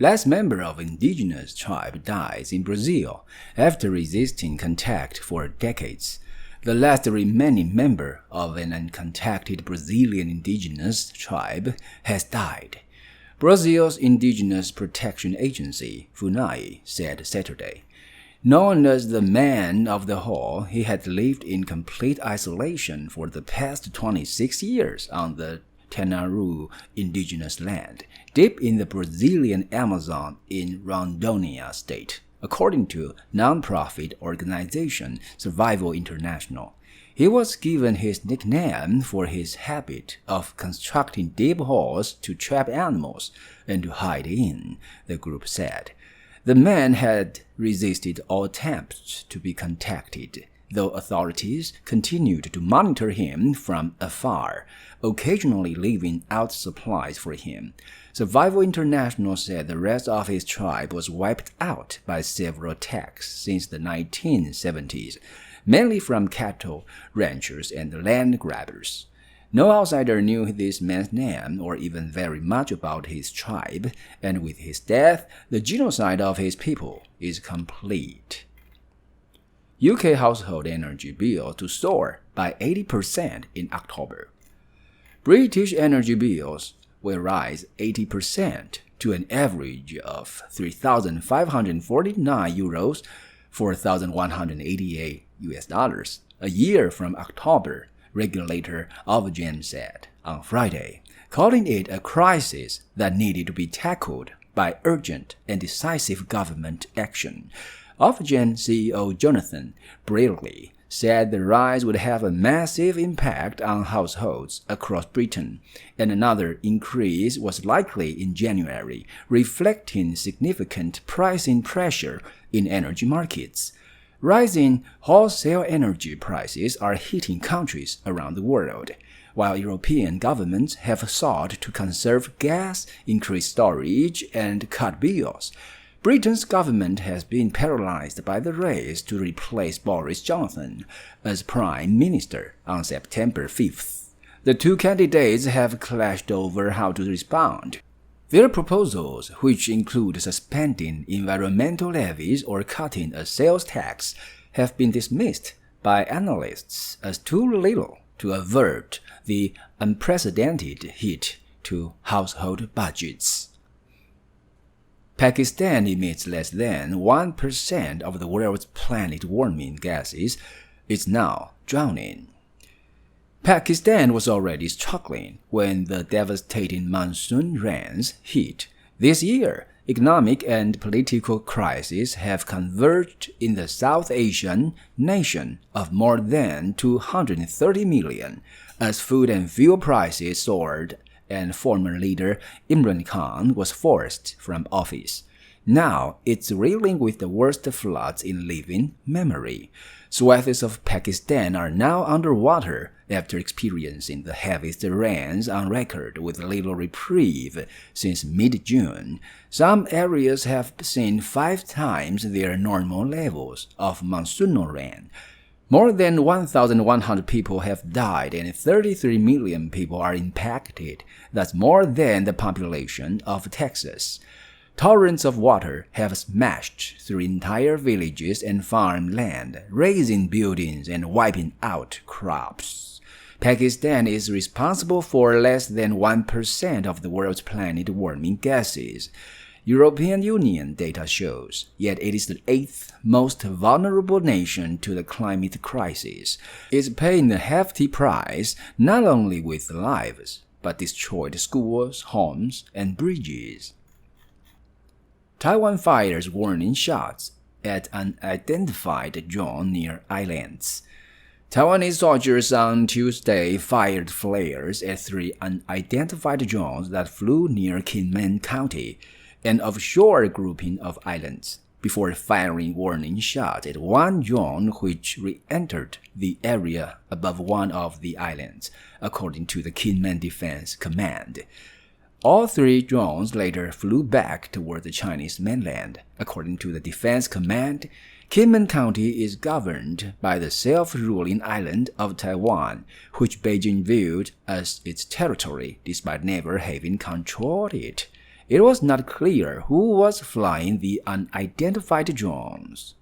Last member of indigenous tribe dies in Brazil after resisting contact for decades. The last remaining member of an uncontacted Brazilian indigenous tribe has died. Brazil's Indigenous Protection Agency, FUNAI, said Saturday. Known as the Man of the Hall, he had lived in complete isolation for the past 26 years on the Tanaru indigenous land, deep in the Brazilian Amazon in Rondônia state, according to non-profit organization Survival International. He was given his nickname for his habit of constructing deep holes to trap animals and to hide in, the group said. The man had resisted all attempts to be contacted, though authorities continued to monitor him from afar, occasionally leaving out supplies for him. Survival International said the rest of his tribe was wiped out by several attacks since the 1970s, mainly from cattle ranchers and land grabbers. No outsider knew this man's name or even very much about his tribe, and with his death, the genocide of his people is complete. UK household energy bill to soar by 80% in October. British energy bills will rise 80% to an average of €3,549, $4,188 a year from October, regulator Ofgem said on Friday, calling it a crisis that needed to be tackled by urgent and decisive government action. Ofgem CEO Jonathan Brearley said the rise would have a massive impact on households across Britain, and another increase was likely in January, reflecting significant pricing pressure in energy markets. Rising wholesale energy prices are hitting countries around the world, while European governments have sought to conserve gas, increase storage, and cut bills. Britain's government has been paralyzed by the race to replace Boris Johnson as Prime Minister on September 5th. The two candidates have clashed over how to respond. Their proposals, which include suspending environmental levies or cutting a sales tax, have been dismissed by analysts as too little to avert the unprecedented hit to household budgets. Pakistan emits less than 1% of the world's planet-warming gases. It's now drowning. Pakistan was already struggling when the devastating monsoon rains hit. This year, economic and political crises have converged in the South Asian nation of more than 230 million as food and fuel prices soared and former leader Imran Khan was forced from office. Now it's reeling with the worst floods in living memory. Swathes of Pakistan are now underwater after experiencing the heaviest rains on record with little reprieve since mid-June. Some areas have seen 5 times their normal levels of monsoonal rain. More than 1,100 people have died and 33 million people are impacted. That's more than the population of Texas. Torrents of water have smashed through entire villages and farmland, razing buildings and wiping out crops. Pakistan is responsible for less than 1% of the world's planet-warming gases. European Union data shows, yet it is the 8th most vulnerable nation to the climate crisis. It's paying a hefty price not only with lives, but destroyed schools, homes, and bridges. Taiwan fires warning shots at unidentified drone near islands. Taiwanese soldiers on Tuesday fired flares at 3 unidentified drones that flew near Kinmen County, an offshore grouping of islands, before firing warning shots at one drone which re-entered the area above one of the islands, according to the Kinmen Defense Command. All 3 drones later flew back toward the Chinese mainland. According to the Defense Command, Kinmen County is governed by the self-ruling island of Taiwan, which Beijing viewed as its territory despite never having controlled it. It was not clear who was flying the unidentified drones.